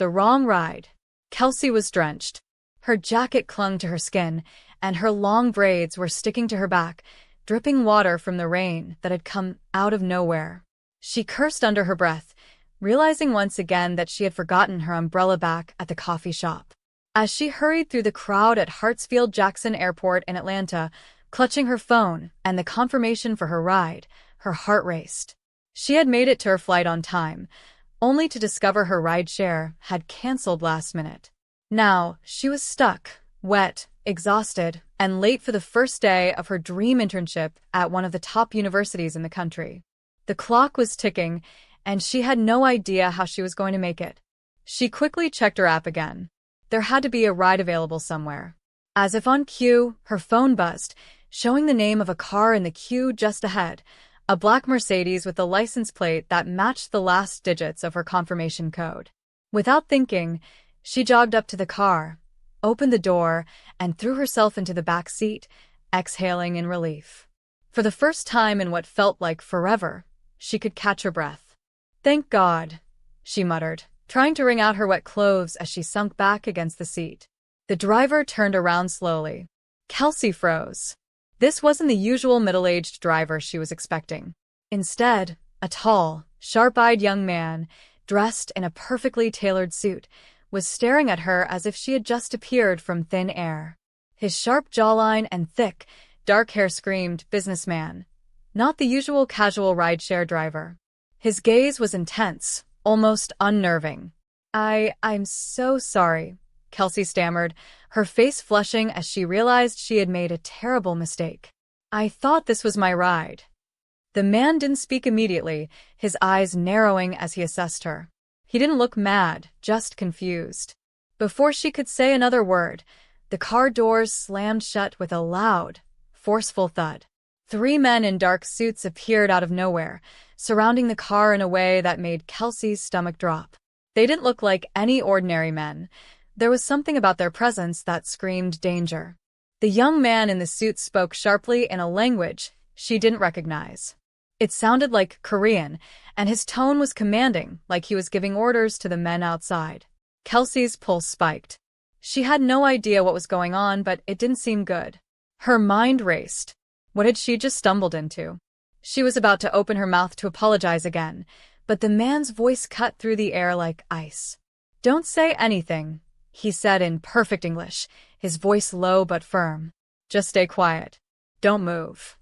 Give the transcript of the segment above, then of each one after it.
The wrong ride. Kelsey was drenched. Her jacket clung to her skin, and her long braids were sticking to her back, dripping water from the rain that had come out of nowhere. She cursed under her breath, realizing once again that she had forgotten her umbrella back at the coffee shop. As she hurried through the crowd at Hartsfield-Jackson Airport in Atlanta, clutching her phone and the confirmation for her ride, her heart raced. She had made it to her flight on time, only to discover her rideshare had canceled last minute. Now, she was stuck, wet, exhausted, and late for the first day of her dream internship at one of the top universities in the country. The clock was ticking, and she had no idea how she was going to make it. She quickly checked her app again. There had to be a ride available somewhere. As if on cue, her phone buzzed, showing the name of a car in the queue just ahead, a black Mercedes with a license plate that matched the last digits of her confirmation code. Without thinking, she jogged up to the car, opened the door, and threw herself into the back seat, exhaling in relief. For the first time in what felt like forever, she could catch her breath. "Thank God," she muttered, trying to wring out her wet clothes as she sunk back against the seat. The driver turned around slowly. Kelsey froze. This wasn't the usual middle-aged driver she was expecting. Instead, a tall, sharp-eyed young man, dressed in a perfectly tailored suit, was staring at her as if she had just appeared from thin air. His sharp jawline and thick, dark hair screamed businessman, not the usual casual rideshare driver. His gaze was intense, almost unnerving. I'm so sorry," Kelsey stammered, her face flushing as she realized she had made a terrible mistake. "I thought this was my ride." The man didn't speak immediately, his eyes narrowing as he assessed her. He didn't look mad, just confused. Before she could say another word, the car doors slammed shut with a loud, forceful thud. 3 men in dark suits appeared out of nowhere, surrounding the car in a way that made Kelsey's stomach drop. They didn't look like any ordinary men. There was something about their presence that screamed danger. The young man in the suit spoke sharply in a language she didn't recognize. It sounded like Korean, and his tone was commanding, like he was giving orders to the men outside. Kelsey's pulse spiked. She had no idea what was going on, but it didn't seem good. Her mind raced. What had she just stumbled into? She was about to open her mouth to apologize again, but the man's voice cut through the air like ice. "Don't say anything," he said in perfect English, his voice low but firm. "Just stay quiet. Don't move."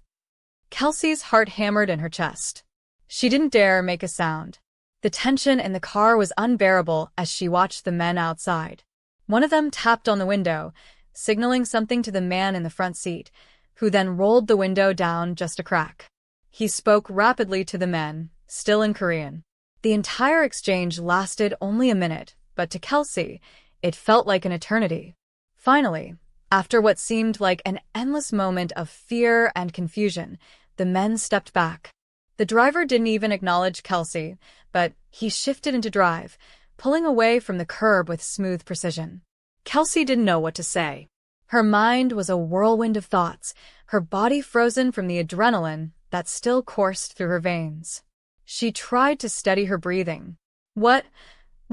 Kelsey's heart hammered in her chest. She didn't dare make a sound. The tension in the car was unbearable as she watched the men outside. One of them tapped on the window, signaling something to the man in the front seat, who then rolled the window down just a crack. He spoke rapidly to the men, still in Korean. The entire exchange lasted only a minute, but to Kelsey, it felt like an eternity. Finally, after what seemed like an endless moment of fear and confusion, the men stepped back. The driver didn't even acknowledge Kelsey, but he shifted into drive, pulling away from the curb with smooth precision. Kelsey didn't know what to say. Her mind was a whirlwind of thoughts, her body frozen from the adrenaline that still coursed through her veins. She tried to steady her breathing. What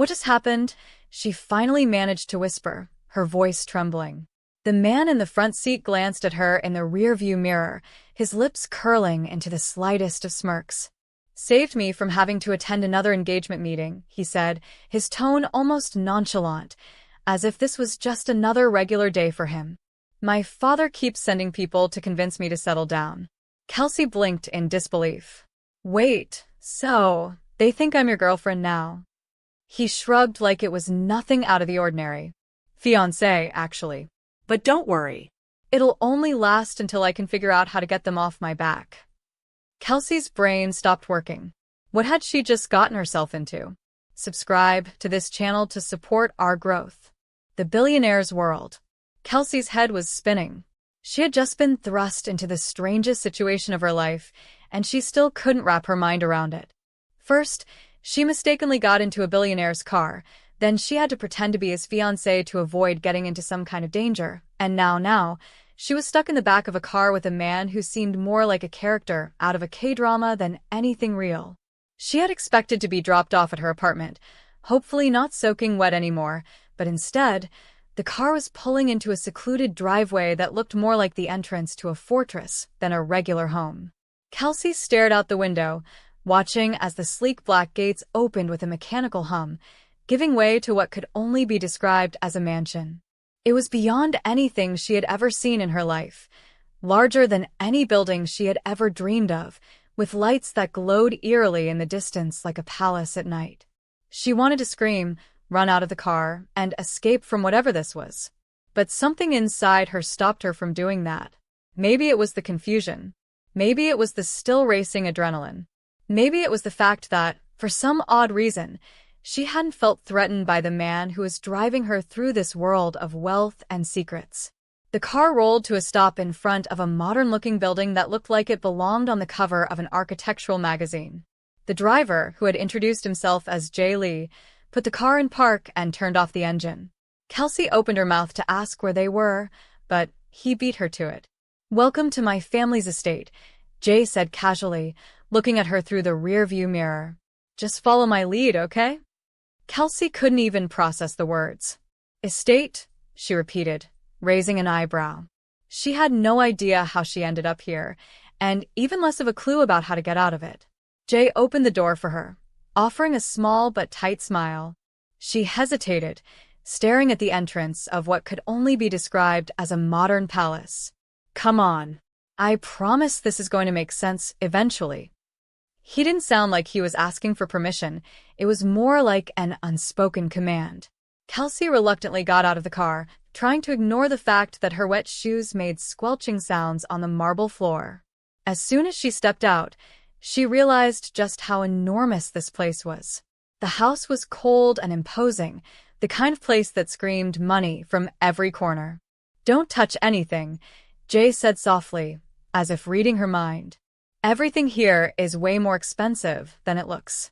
just happened?" she finally managed to whisper, her voice trembling. The man in the front seat glanced at her in the rearview mirror, his lips curling into the slightest of smirks. "Saved me from having to attend another engagement meeting," he said, his tone almost nonchalant, as if this was just another regular day for him. "My father keeps sending people to convince me to settle down." Kelsey blinked in disbelief. "Wait, so they think I'm your girlfriend now?" He shrugged like it was nothing out of the ordinary. "Fiancé, actually. But don't worry. It'll only last until I can figure out how to get them off my back." Kelsey's brain stopped working. What had she just gotten herself into? Subscribe to this channel to support our growth. The Billionaire's World. Kelsey's head was spinning. She had just been thrust into the strangest situation of her life, and she still couldn't wrap her mind around it. First, she mistakenly got into a billionaire's car, then she had to pretend to be his fiancé to avoid getting into some kind of danger, and now, she was stuck in the back of a car with a man who seemed more like a character out of a K-drama than anything real. She had expected to be dropped off at her apartment, hopefully not soaking wet anymore, but instead, the car was pulling into a secluded driveway that looked more like the entrance to a fortress than a regular home. Kelsey stared out the window, watching as the sleek black gates opened with a mechanical hum, giving way to what could only be described as a mansion. It was beyond anything she had ever seen in her life, larger than any building she had ever dreamed of, with lights that glowed eerily in the distance like a palace at night. She wanted to scream, run out of the car, and escape from whatever this was. But something inside her stopped her from doing that. Maybe it was the confusion. Maybe it was the still racing adrenaline. Maybe it was the fact that, for some odd reason, she hadn't felt threatened by the man who was driving her through this world of wealth and secrets. The car rolled to a stop in front of a modern-looking building that looked like it belonged on the cover of an architectural magazine. The driver, who had introduced himself as Jay Lee, put the car in park and turned off the engine. Kelsey opened her mouth to ask where they were, but he beat her to it. "Welcome to my family's estate," Jay said casually, looking at her through the rear-view mirror. "Just follow my lead, okay?" Kelsey couldn't even process the words. "Estate?" she repeated, raising an eyebrow. She had no idea how she ended up here, and even less of a clue about how to get out of it. Jay opened the door for her, offering a small but tight smile. She hesitated, staring at the entrance of what could only be described as a modern palace. "Come on. I promise this is going to make sense eventually." He didn't sound like he was asking for permission. It was more like an unspoken command. Kelsey reluctantly got out of the car, trying to ignore the fact that her wet shoes made squelching sounds on the marble floor. As soon as she stepped out, she realized just how enormous this place was. The house was cold and imposing, the kind of place that screamed money from every corner. "Don't touch anything," Jay said softly, as if reading her mind. "Everything here is way more expensive than it looks."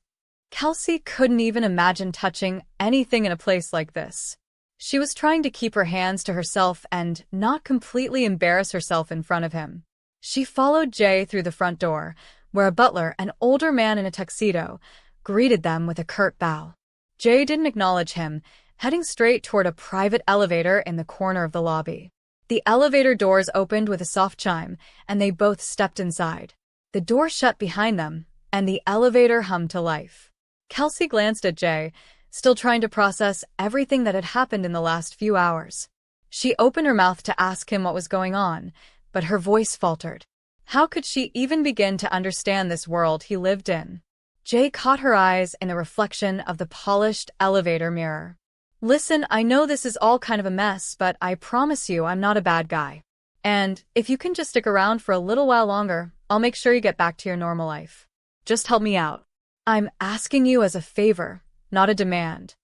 Kelsey couldn't even imagine touching anything in a place like this. She was trying to keep her hands to herself and not completely embarrass herself in front of him. She followed Jay through the front door, where a butler, an older man in a tuxedo, greeted them with a curt bow. Jay didn't acknowledge him, heading straight toward a private elevator in the corner of the lobby. The elevator doors opened with a soft chime, and they both stepped inside. The door shut behind them, and the elevator hummed to life. Kelsey glanced at Jay, still trying to process everything that had happened in the last few hours. She opened her mouth to ask him what was going on, but her voice faltered. How could she even begin to understand this world he lived in? Jay caught her eyes in the reflection of the polished elevator mirror. "Listen, I know this is all kind of a mess, but I promise you I'm not a bad guy. And if you can just stick around for a little while longer, I'll make sure you get back to your normal life. Just help me out. I'm asking you as a favor, not a demand."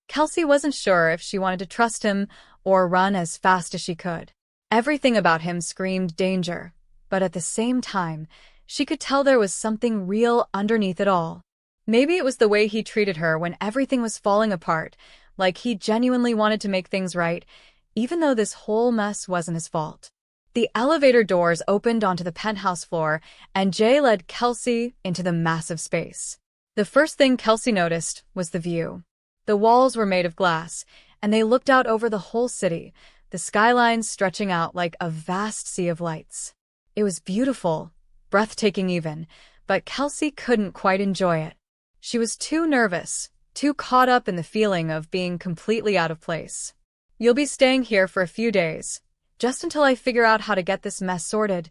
Kelsey wasn't sure if she wanted to trust him or run as fast as she could. Everything about him screamed danger, but at the same time, she could tell there was something real underneath it all. Maybe it was the way he treated her when everything was falling apart, like he genuinely wanted to make things right, even though this whole mess wasn't his fault. The elevator doors opened onto the penthouse floor, and Jay led Kelsey into the massive space. The first thing Kelsey noticed was the view. The walls were made of glass, and they looked out over the whole city, the skyline stretching out like a vast sea of lights. It was beautiful, breathtaking even, but Kelsey couldn't quite enjoy it. She was too nervous, too caught up in the feeling of being completely out of place. "You'll be staying here for a few days, just until I figure out how to get this mess sorted,"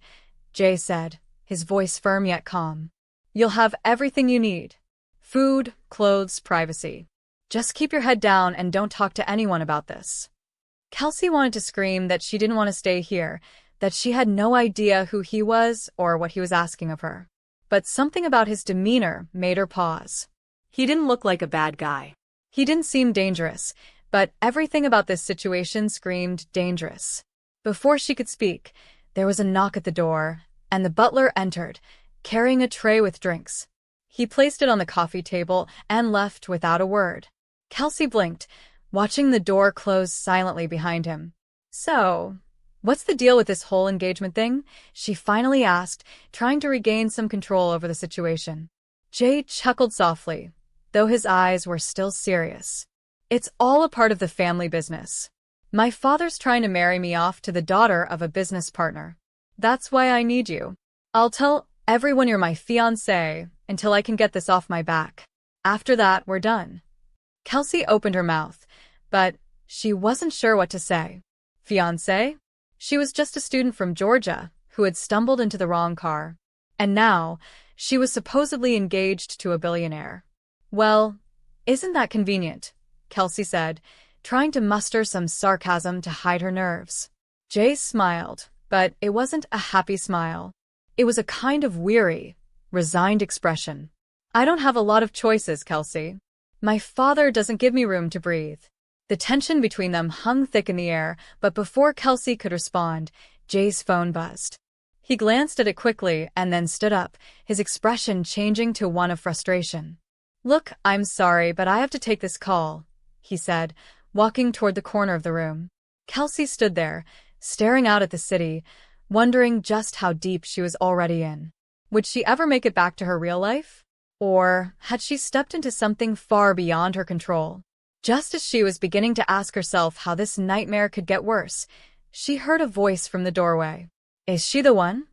Jay said, his voice firm yet calm. "You'll have everything you need. Food, clothes, privacy. Just keep your head down and don't talk to anyone about this." Kelsey wanted to scream that she didn't want to stay here, that she had no idea who he was or what he was asking of her. But something about his demeanor made her pause. He didn't look like a bad guy. He didn't seem dangerous, but everything about this situation screamed dangerous. Before she could speak, there was a knock at the door, and the butler entered, carrying a tray with drinks. He placed it on the coffee table and left without a word. Kelsey blinked, watching the door close silently behind him. "So, what's the deal with this whole engagement thing?" she finally asked, trying to regain some control over the situation. Jay chuckled softly, though his eyes were still serious. "It's all a part of the family business. My father's trying to marry me off to the daughter of a business partner. That's why I need you. I'll tell everyone you're my fiancé until I can get this off my back. After that, we're done." Kelsey opened her mouth, but she wasn't sure what to say. Fiancé? She was just a student from Georgia who had stumbled into the wrong car. And now, she was supposedly engaged to a billionaire. "Well, isn't that convenient?" Kelsey said, trying to muster some sarcasm to hide her nerves. Jay smiled, but it wasn't a happy smile. It was a kind of weary, resigned expression. "I don't have a lot of choices, Kelsey. My father doesn't give me room to breathe." The tension between them hung thick in the air, but before Kelsey could respond, Jay's phone buzzed. He glanced at it quickly and then stood up, his expression changing to one of frustration. "Look, I'm sorry, but I have to take this call," he said, walking toward the corner of the room. Kelsey stood there, staring out at the city, wondering just how deep she was already in. Would she ever make it back to her real life? Or had she stepped into something far beyond her control? Just as she was beginning to ask herself how this nightmare could get worse, she heard a voice from the doorway. "Is she the one?"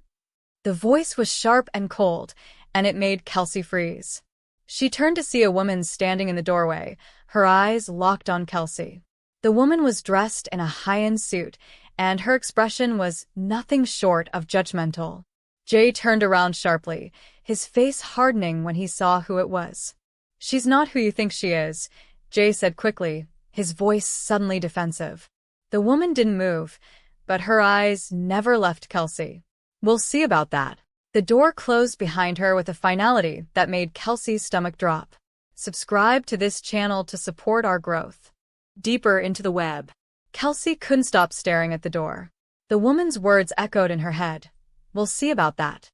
The voice was sharp and cold, and it made Kelsey freeze. She turned to see a woman standing in the doorway, her eyes locked on Kelsey. The woman was dressed in a high-end suit, and her expression was nothing short of judgmental. Jay turned around sharply, his face hardening when he saw who it was. "She's not who you think she is," Jay said quickly, his voice suddenly defensive. The woman didn't move, but her eyes never left Kelsey. "We'll see about that." The door closed behind her with a finality that made Kelsey's stomach drop. Subscribe to this channel to support our growth. Deeper into the web. Kelsey couldn't stop staring at the door. The woman's words echoed in her head. "We'll see about that."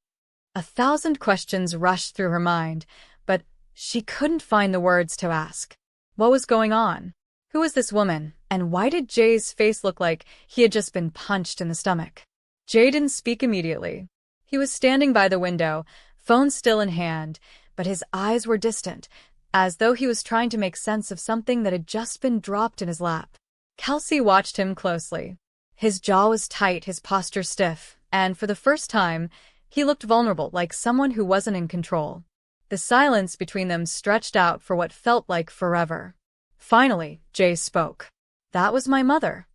1,000 questions rushed through her mind, but she couldn't find the words to ask. What was going on? Who was this woman, and why did Jay's face look like he had just been punched in the stomach? Jay didn't speak immediately. He was standing by the window, phone still in hand, but his eyes were distant, as though he was trying to make sense of something that had just been dropped in his lap. Kelsey watched him closely. His jaw was tight, his posture stiff, and for the first time, he looked vulnerable, like someone who wasn't in control. The silence between them stretched out for what felt like forever. Finally, Jay spoke. "That was my mother."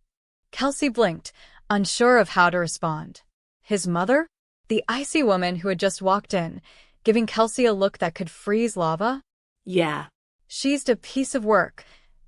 Kelsey blinked, unsure of how to respond. His mother? The icy woman who had just walked in, giving Kelsey a look that could freeze lava? "Yeah." "She's a piece of work,"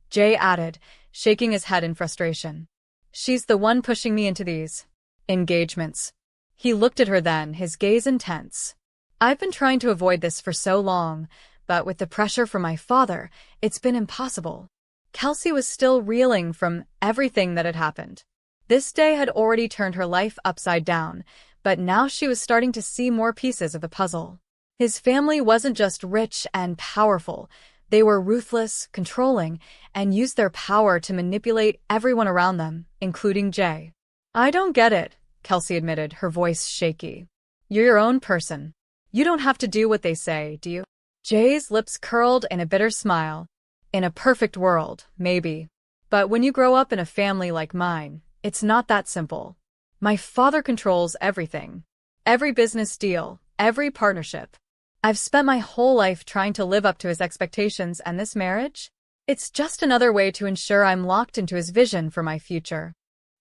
Jay added, shaking his head in frustration. "She's the one pushing me into these engagements." He looked at her then, his gaze intense. "I've been trying to avoid this for so long, but with the pressure from my father, it's been impossible." Kelsey was still reeling from everything that had happened. This day had already turned her life upside down, but now she was starting to see more pieces of the puzzle. His family wasn't just rich and powerful. They were ruthless, controlling, and used their power to manipulate everyone around them, including Jay. "I don't get it," Kelsey admitted, her voice shaky. "You're your own person. You don't have to do what they say, do you?" Jay's lips curled in a bitter smile. "In a perfect world, maybe. But when you grow up in a family like mine, it's not that simple. My father controls everything. Every business deal, every partnership. I've spent my whole life trying to live up to his expectations, and this marriage? It's just another way to ensure I'm locked into his vision for my future."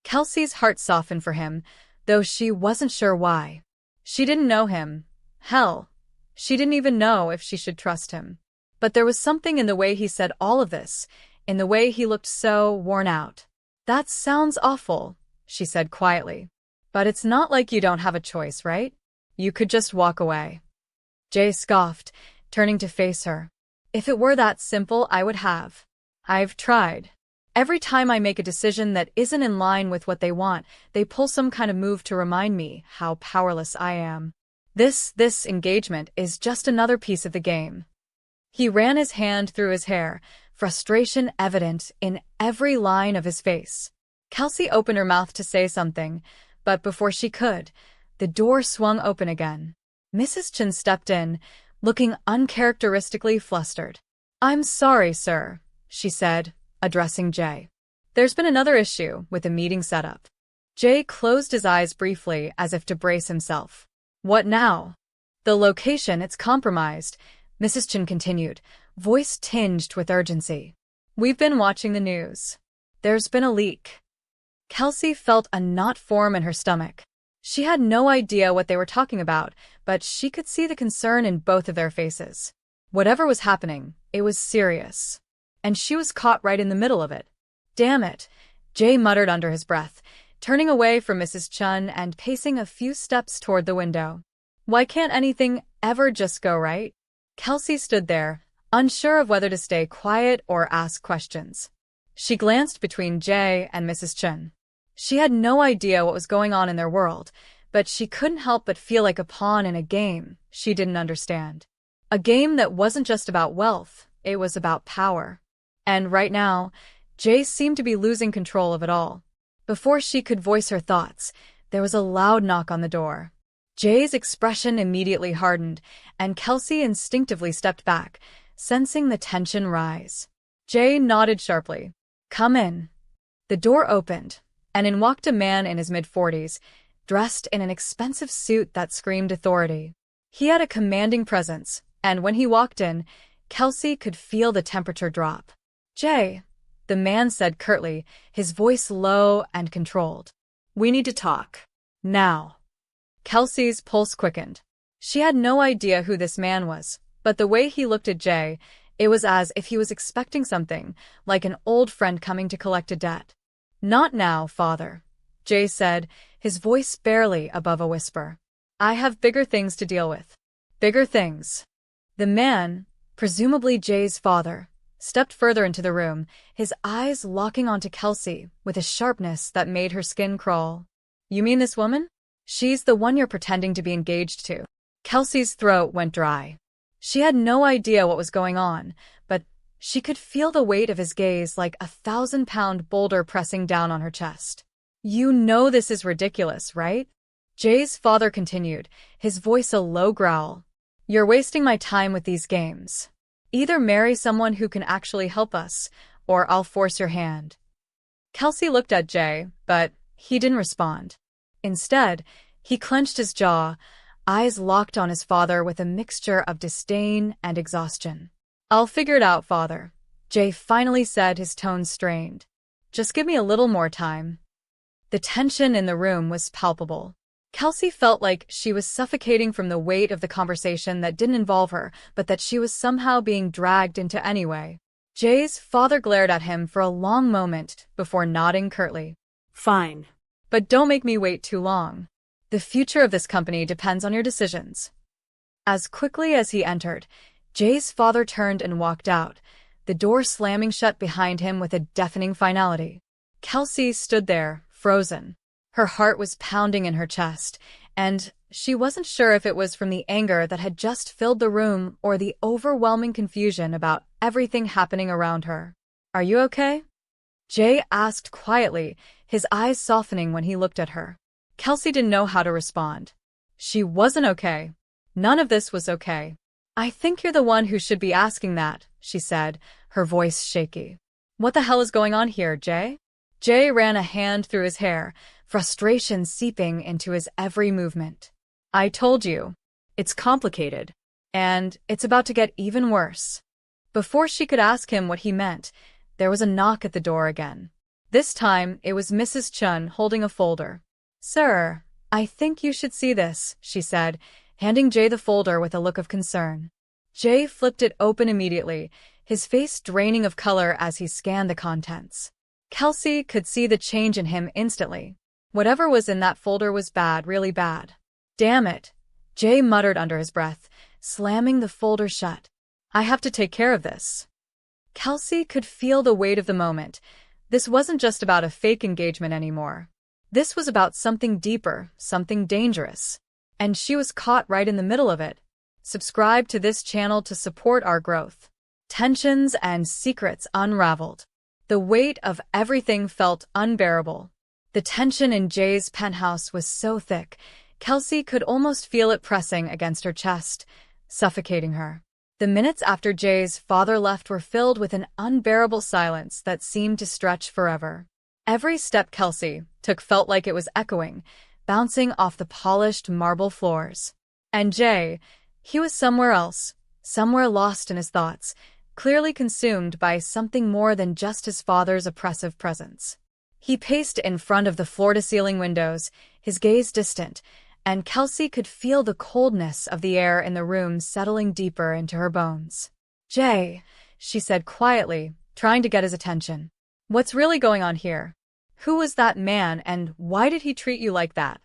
Kelsey's heart softened for him, though she wasn't sure why. She didn't know him. Hell, she didn't even know if she should trust him. But there was something in the way he said all of this, in the way he looked so worn out. "That sounds awful," she said quietly. "But it's not like you don't have a choice, right? You could just walk away." Jay scoffed, turning to face her. "If it were that simple, I would have. I've tried. Every time I make a decision that isn't in line with what they want, they pull some kind of move to remind me how powerless I am. This engagement is just another piece of the game." He ran his hand through his hair, frustration evident in every line of his face. Kelsey opened her mouth to say something, but before she could, the door swung open again. Mrs. Chen stepped in, looking uncharacteristically flustered. "I'm sorry, sir," she said, addressing Jay. "There's been another issue with the meeting setup." Jay closed his eyes briefly as if to brace himself. "What now?" "The location, it's compromised," Mrs. Chen continued, voice tinged with urgency. "We've been watching the news. There's been a leak." Kelsey felt a knot form in her stomach. She had no idea what they were talking about, but she could see the concern in both of their faces. Whatever was happening, it was serious. And she was caught right in the middle of it. "Damn it," Jay muttered under his breath, turning away from Mrs. Chun and pacing a few steps toward the window. Why can't anything ever just go right? Kelsey stood there, unsure of whether to stay quiet or ask questions. She glanced between Jay and Mrs. Chun. She had no idea what was going on in their world, but she couldn't help but feel like a pawn in a game she didn't understand. A game that wasn't just about wealth, it was about power. And right now, Jay seemed to be losing control of it all. Before she could voice her thoughts, there was a loud knock on the door. Jay's expression immediately hardened, and Kelsey instinctively stepped back, sensing the tension rise. Jay nodded sharply. "Come in." The door opened, and in walked a man in his mid-40s, dressed in an expensive suit that screamed authority. He had a commanding presence, and when he walked in, Kelsey could feel the temperature drop. "Jay," the man said curtly, his voice low and controlled. "We need to talk. Now." Kelsey's pulse quickened. She had no idea who this man was, but the way he looked at Jay, it was as if he was expecting something, like an old friend coming to collect a debt. "Not now, father," Jay said, his voice barely above a whisper. "I have bigger things to deal with." "Bigger things." The man, presumably Jay's father, stepped further into the room, his eyes locking onto Kelsey with a sharpness that made her skin crawl. "You mean this woman? She's the one you're pretending to be engaged to." Kelsey's throat went dry. She had no idea what was going on, but she could feel the weight of his gaze like a 1,000-pound boulder pressing down on her chest. "You know this is ridiculous, right?" Jay's father continued, his voice a low growl. "You're wasting my time with these games. Either marry someone who can actually help us, or I'll force your hand." Kelsey looked at Jay, but he didn't respond. Instead, he clenched his jaw, eyes locked on his father with a mixture of disdain and exhaustion. "I'll figure it out, father," Jay finally said, his tone strained. "Just give me a little more time." The tension in the room was palpable. Kelsey felt like she was suffocating from the weight of the conversation that didn't involve her, but that she was somehow being dragged into anyway. Jay's father glared at him for a long moment before nodding curtly. "Fine. But don't make me wait too long. The future of this company depends on your decisions." As quickly as he entered, Jay's father turned and walked out, the door slamming shut behind him with a deafening finality. Kelsey stood there, frozen. Her heart was pounding in her chest, and she wasn't sure if it was from the anger that had just filled the room or the overwhelming confusion about everything happening around her. "Are you okay?" Jay asked quietly, his eyes softening when he looked at her. Kelsey didn't know how to respond. She wasn't okay. None of this was okay. "I think you're the one who should be asking that," she said, her voice shaky. "What the hell is going on here, Jay?" Jay ran a hand through his hair, frustration seeping into his every movement. "I told you. It's complicated. And it's about to get even worse." Before she could ask him what he meant, there was a knock at the door again. This time, it was Mrs. Chun holding a folder. "Sir, I think you should see this," she said, handing Jay the folder with a look of concern. Jay flipped it open immediately, his face draining of color as he scanned the contents. Kelsey could see the change in him instantly. Whatever was in that folder was bad, really bad. "Damn it," Jay muttered under his breath, slamming the folder shut. "I have to take care of this." Kelsey could feel the weight of the moment. This wasn't just about a fake engagement anymore. This was about something deeper, something dangerous. And she was caught right in the middle of it. Subscribe to this channel to support our growth. Tensions and secrets unraveled. The weight of everything felt unbearable. The tension in Jay's penthouse was so thick, Kelsey could almost feel it pressing against her chest, suffocating her. The minutes after Jay's father left were filled with an unbearable silence that seemed to stretch forever. Every step Kelsey took felt like it was echoing, bouncing off the polished marble floors. And Jay, he was somewhere else, somewhere lost in his thoughts, clearly consumed by something more than just his father's oppressive presence. He paced in front of the floor-to-ceiling windows, his gaze distant, and Kelsey could feel the coldness of the air in the room settling deeper into her bones. "Jay," she said quietly, trying to get his attention. "What's really going on here? Who was that man and why did he treat you like that?"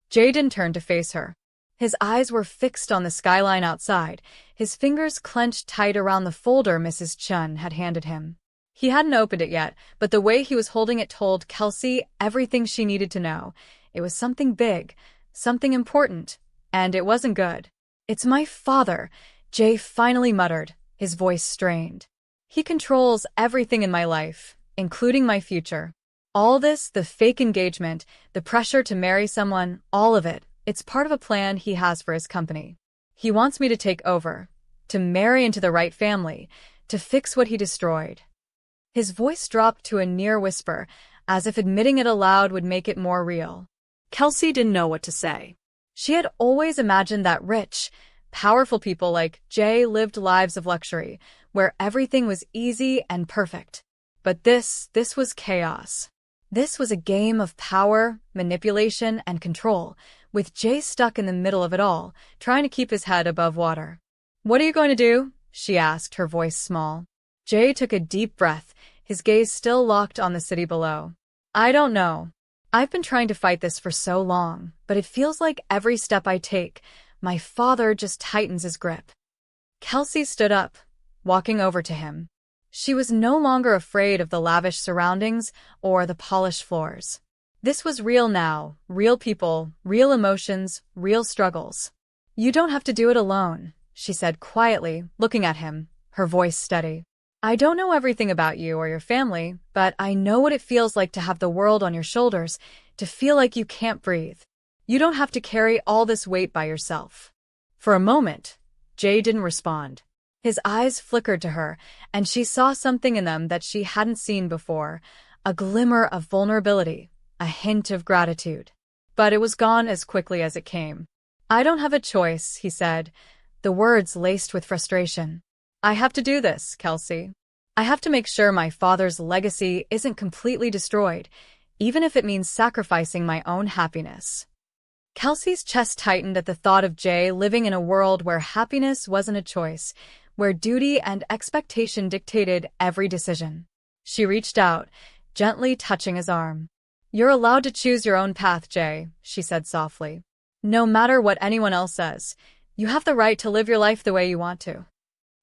Jay didn't turn to face her. His eyes were fixed on the skyline outside, his fingers clenched tight around the folder Mrs. Chun had handed him. He hadn't opened it yet, but the way he was holding it told Kelsey everything she needed to know. It was something big, something important, and it wasn't good. "It's my father," Jay finally muttered, his voice strained. "He controls everything in my life, including my future. All this, the fake engagement, the pressure to marry someone, all of it, it's part of a plan he has for his company. He wants me to take over, to marry into the right family, to fix what he destroyed." His voice dropped to a near whisper, as if admitting it aloud would make it more real. Kelsey didn't know what to say. She had always imagined that rich, powerful people like Jay lived lives of luxury, where everything was easy and perfect. But this was chaos. This was a game of power, manipulation, and control, with Jay stuck in the middle of it all, trying to keep his head above water. "What are you going to do?" she asked, her voice small. Jay took a deep breath, his gaze still locked on the city below. "I don't know. I've been trying to fight this for so long, but it feels like every step I take, my father just tightens his grip." Kelsey stood up, walking over to him. She was no longer afraid of the lavish surroundings or the polished floors. This was real now, real people, real emotions, real struggles. "You don't have to do it alone," she said quietly, looking at him, her voice steady. "I don't know everything about you or your family, but I know what it feels like to have the world on your shoulders, to feel like you can't breathe. You don't have to carry all this weight by yourself." For a moment, Jay didn't respond. His eyes flickered to her, and she saw something in them that she hadn't seen before, a glimmer of vulnerability, a hint of gratitude. But it was gone as quickly as it came. "I don't have a choice," he said, the words laced with frustration. "I have to do this, Kelsey. I have to make sure my father's legacy isn't completely destroyed, even if it means sacrificing my own happiness." Kelsey's chest tightened at the thought of Jay living in a world where happiness wasn't a choice, where duty and expectation dictated every decision. She reached out, gently touching his arm. "You're allowed to choose your own path, Jay," she said softly. "No matter what anyone else says, you have the right to live your life the way you want to."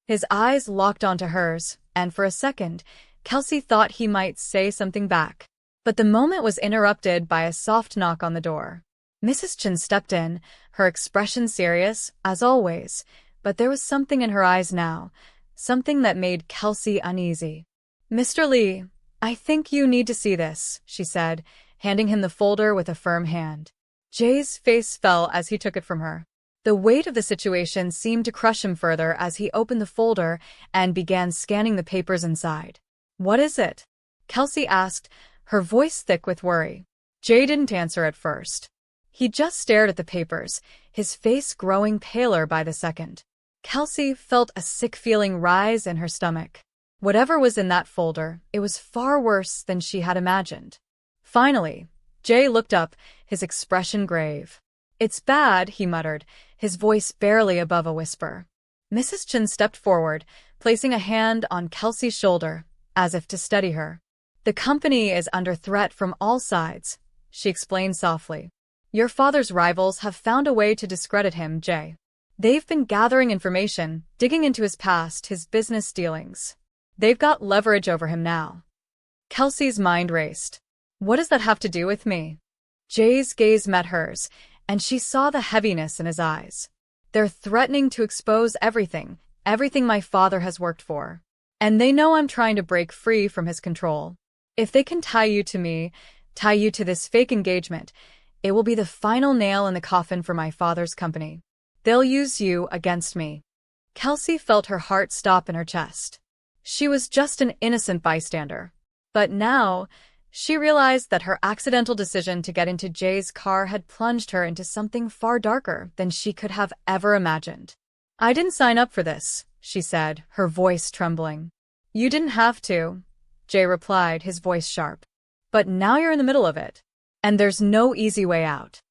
His eyes locked onto hers, and for a second, Kelsey thought he might say something back. But the moment was interrupted by a soft knock on the door. Mrs. Chen stepped in, her expression serious, as always, but there was something in her eyes now, something that made Kelsey uneasy. "Mr. Lee, I think you need to see this," she said, handing him the folder with a firm hand. Jay's face fell as he took it from her. The weight of the situation seemed to crush him further as he opened the folder and began scanning the papers inside. "What is it?" Kelsey asked, her voice thick with worry. Jay didn't answer at first. He just stared at the papers, his face growing paler by the second. Kelsey felt a sick feeling rise in her stomach. Whatever was in that folder, it was far worse than she had imagined. Finally, Jay looked up, his expression grave. "It's bad," he muttered, his voice barely above a whisper. Mrs. Chen stepped forward, placing a hand on Kelsey's shoulder, as if to steady her. "The company is under threat from all sides," she explained softly. "Your father's rivals have found a way to discredit him, Jay. They've been gathering information, digging into his past, his business dealings. They've got leverage over him now." Kelsey's mind raced. "What does that have to do with me?" Jay's gaze met hers, and she saw the heaviness in his eyes. "They're threatening to expose everything my father has worked for. And they know I'm trying to break free from his control. If they can tie you to me, tie you to this fake engagement, it will be the final nail in the coffin for my father's company. They'll use you against me." Kelsey felt her heart stop in her chest. She was just an innocent bystander. But now, she realized that her accidental decision to get into Jay's car had plunged her into something far darker than she could have ever imagined. "I didn't sign up for this," she said, her voice trembling. "You didn't have to," Jay replied, his voice sharp. "But now you're in the middle of it. And there's no easy way out."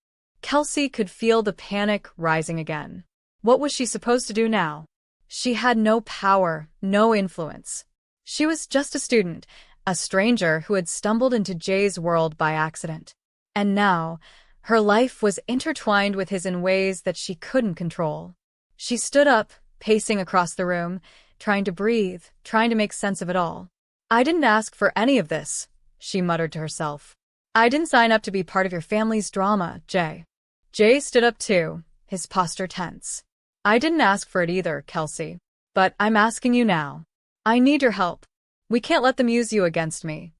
Kelsey could feel the panic rising again. What was she supposed to do now? She had no power, no influence. She was just a student, a stranger who had stumbled into Jay's world by accident. And now, her life was intertwined with his in ways that she couldn't control. She stood up, pacing across the room, trying to breathe, trying to make sense of it all. "I didn't ask for any of this," she muttered to herself. "I didn't sign up to be part of your family's drama, Jay." Jay stood up too, his posture tense. "I didn't ask for it either, Kelsey. But I'm asking you now. I need your help. We can't let them use you against me."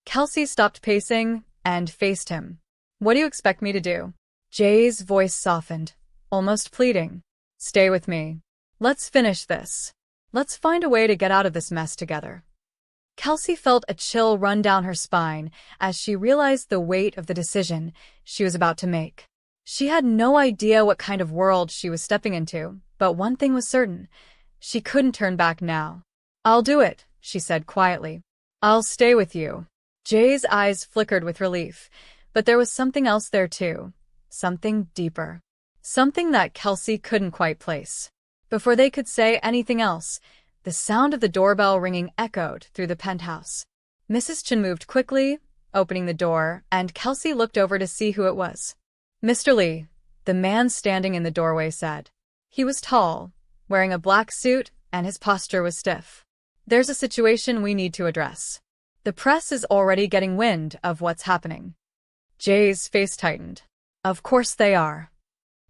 Kelsey stopped pacing and faced him. "What do you expect me to do?" Jay's voice softened, almost pleading. "Stay with me. Let's finish this. Let's find a way to get out of this mess together." Kelsey felt a chill run down her spine as she realized the weight of the decision she was about to make. She had no idea what kind of world she was stepping into, but one thing was certain. She couldn't turn back now. "I'll do it," she said quietly. "I'll stay with you." Jay's eyes flickered with relief, but there was something else there too. Something deeper. Something that Kelsey couldn't quite place. Before they could say anything else, the sound of the doorbell ringing echoed through the penthouse. Mrs. Chen moved quickly, opening the door, and Kelsey looked over to see who it was. "Mr. Lee," the man standing in the doorway said. He was tall, wearing a black suit, and his posture was stiff. "There's a situation we need to address. The press is already getting wind of what's happening." Jay's face tightened. Of course they are.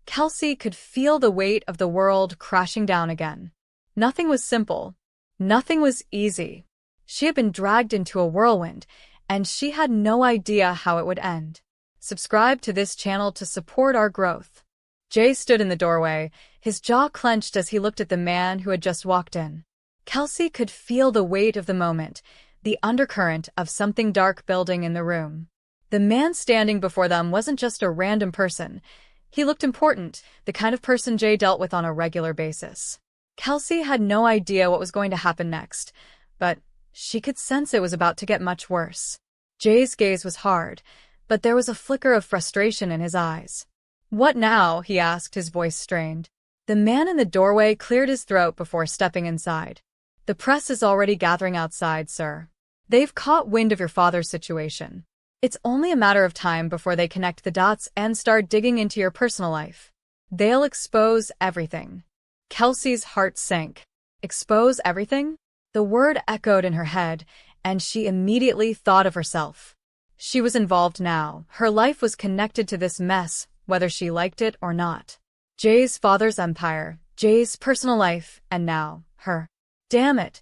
Kelsey could feel the weight of the world crashing down again. Nothing was simple. Nothing was easy. She had been dragged into a whirlwind, and she had no idea how it would end. Subscribe to this channel to support our growth. Jay stood in the doorway, his jaw clenched as he looked at the man who had just walked in. Kelsey could feel the weight of the moment, the undercurrent of something dark building in the room. The man standing before them wasn't just a random person. He looked important, the kind of person Jay dealt with on a regular basis. Kelsey had no idea what was going to happen next, but she could sense it was about to get much worse. Jay's gaze was hard, but there was a flicker of frustration in his eyes. "What now?" he asked, his voice strained. The man in the doorway cleared his throat before stepping inside. "The press is already gathering outside, sir. They've caught wind of your father's situation. It's only a matter of time before they connect the dots and start digging into your personal life. They'll expose everything." Kelsey's heart sank. Expose everything? The word echoed in her head, and she immediately thought of herself. She was involved now. Her life was connected to this mess, whether she liked it or not. Jay's father's empire, Jay's personal life, and now, her. "Damn it,"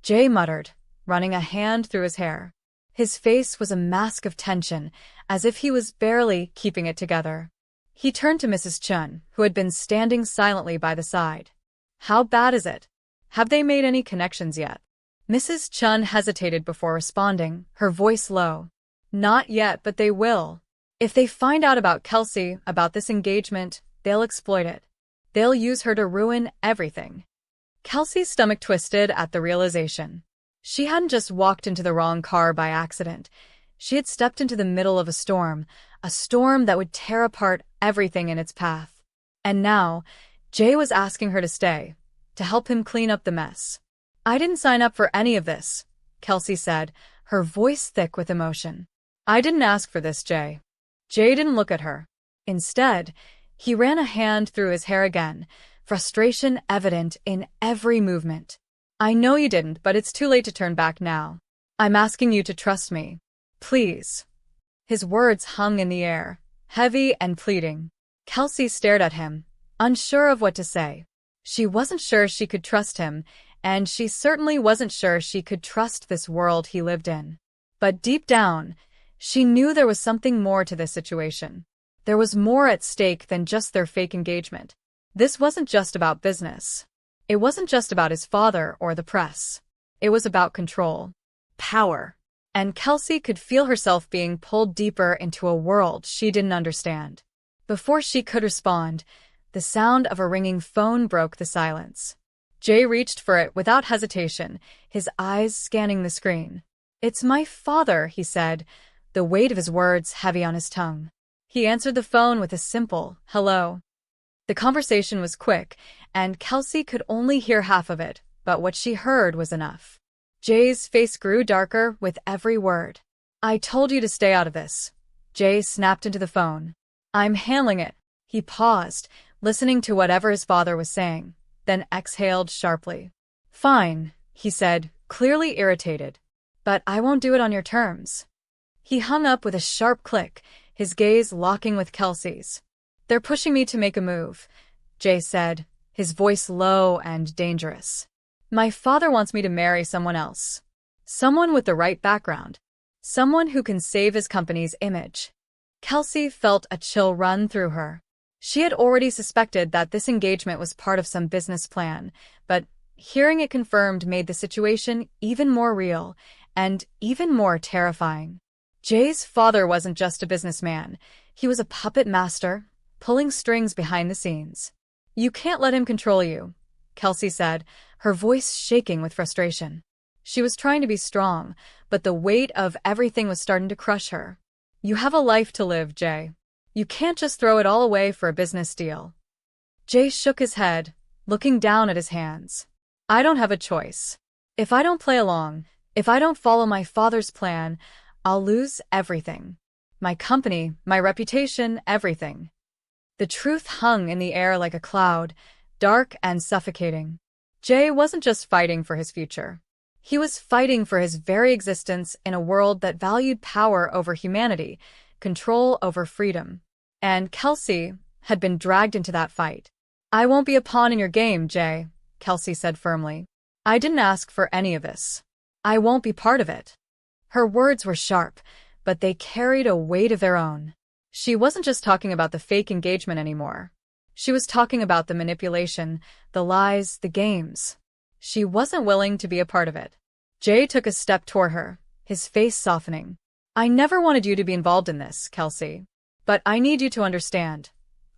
Jay muttered, running a hand through his hair. His face was a mask of tension, as if he was barely keeping it together. He turned to Mrs. Chen, who had been standing silently by the side. "How bad is it? Have they made any connections yet?" Mrs. Chen hesitated before responding, her voice low. "Not yet, but they will. If they find out about Kelsey, about this engagement, they'll exploit it. They'll use her to ruin everything." Kelsey's stomach twisted at the realization. She hadn't just walked into the wrong car by accident. She had stepped into the middle of a storm that would tear apart everything in its path. And now, Jay was asking her to stay, to help him clean up the mess. "I didn't sign up for any of this," Kelsey said, her voice thick with emotion. "I didn't ask for this, Jay." Jay didn't look at her. Instead, he ran a hand through his hair again, frustration evident in every movement. "I know you didn't, but it's too late to turn back now. I'm asking you to trust me. Please." His words hung in the air, heavy and pleading. Kelsey stared at him, unsure of what to say. She wasn't sure she could trust him, and she certainly wasn't sure she could trust this world he lived in. But deep down, she knew there was something more to this situation. There was more at stake than just their fake engagement. This wasn't just about business. It wasn't just about his father or the press. It was about control, power, and Kelsey could feel herself being pulled deeper into a world she didn't understand. Before she could respond, the sound of a ringing phone broke the silence. Jay reached for it without hesitation, his eyes scanning the screen. "It's my father," he said, the weight of his words heavy on his tongue. He answered the phone with a simple, "Hello." The conversation was quick, and Kelsey could only hear half of it, but what she heard was enough. Jay's face grew darker with every word. "I told you to stay out of this." Jay snapped into the phone. "I'm handling it." He paused, listening to whatever his father was saying, then exhaled sharply. "Fine," he said, clearly irritated. "But I won't do it on your terms." He hung up with a sharp click, his gaze locking with Kelsey's. "They're pushing me to make a move," Jay said, his voice low and dangerous. "My father wants me to marry someone else. Someone with the right background. Someone who can save his company's image." Kelsey felt a chill run through her. She had already suspected that this engagement was part of some business plan, but hearing it confirmed made the situation even more real and even more terrifying. Jay's father wasn't just a businessman. He was a puppet master, pulling strings behind the scenes. "You can't let him control you," Kelsey said, her voice shaking with frustration. She was trying to be strong, but the weight of everything was starting to crush her. "You have a life to live, Jay. You can't just throw it all away for a business deal." Jay shook his head, looking down at his hands. "I don't have a choice. If I don't play along, if I don't follow my father's plan, I'll lose everything. My company, my reputation, everything." The truth hung in the air like a cloud, dark and suffocating. Jay wasn't just fighting for his future. He was fighting for his very existence in a world that valued power over humanity, control over freedom. And Kelsey had been dragged into that fight. "I won't be a pawn in your game, Jay," Kelsey said firmly. "I didn't ask for any of this. I won't be part of it." Her words were sharp, but they carried a weight of their own. She wasn't just talking about the fake engagement anymore. She was talking about the manipulation, the lies, the games. She wasn't willing to be a part of it. Jay took a step toward her, his face softening. "I never wanted you to be involved in this, Kelsey. But I need you to understand.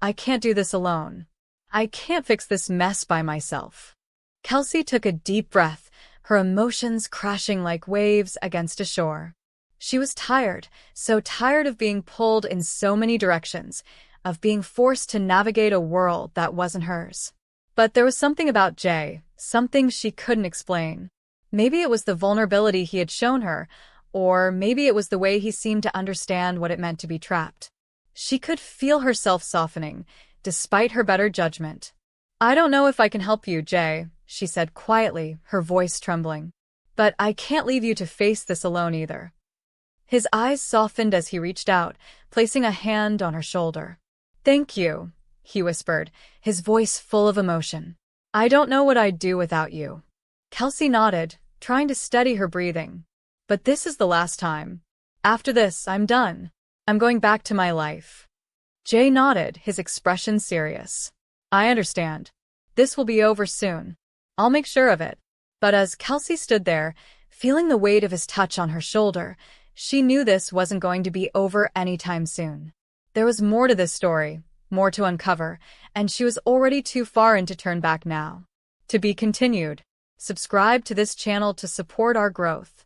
I can't do this alone. I can't fix this mess by myself." Kelsey took a deep breath, her emotions crashing like waves against a shore. She was tired, so tired of being pulled in so many directions, of being forced to navigate a world that wasn't hers. But there was something about Jay, something she couldn't explain. Maybe it was the vulnerability he had shown her, or maybe it was the way he seemed to understand what it meant to be trapped. She could feel herself softening, despite her better judgment. "I don't know if I can help you, Jay," she said quietly, her voice trembling. "But I can't leave you to face this alone either." His eyes softened as he reached out, placing a hand on her shoulder. "Thank you," he whispered, his voice full of emotion. "I don't know what I'd do without you." Kelsey nodded, trying to steady her breathing. "But this is the last time. After this, I'm done. I'm going back to my life." Jay nodded, his expression serious. "I understand. This will be over soon. I'll make sure of it." But as Kelsey stood there, feeling the weight of his touch on her shoulder, she knew this wasn't going to be over anytime soon. There was more to this story, more to uncover, and she was already too far in to turn back now. To be continued. Subscribe to this channel to support our growth.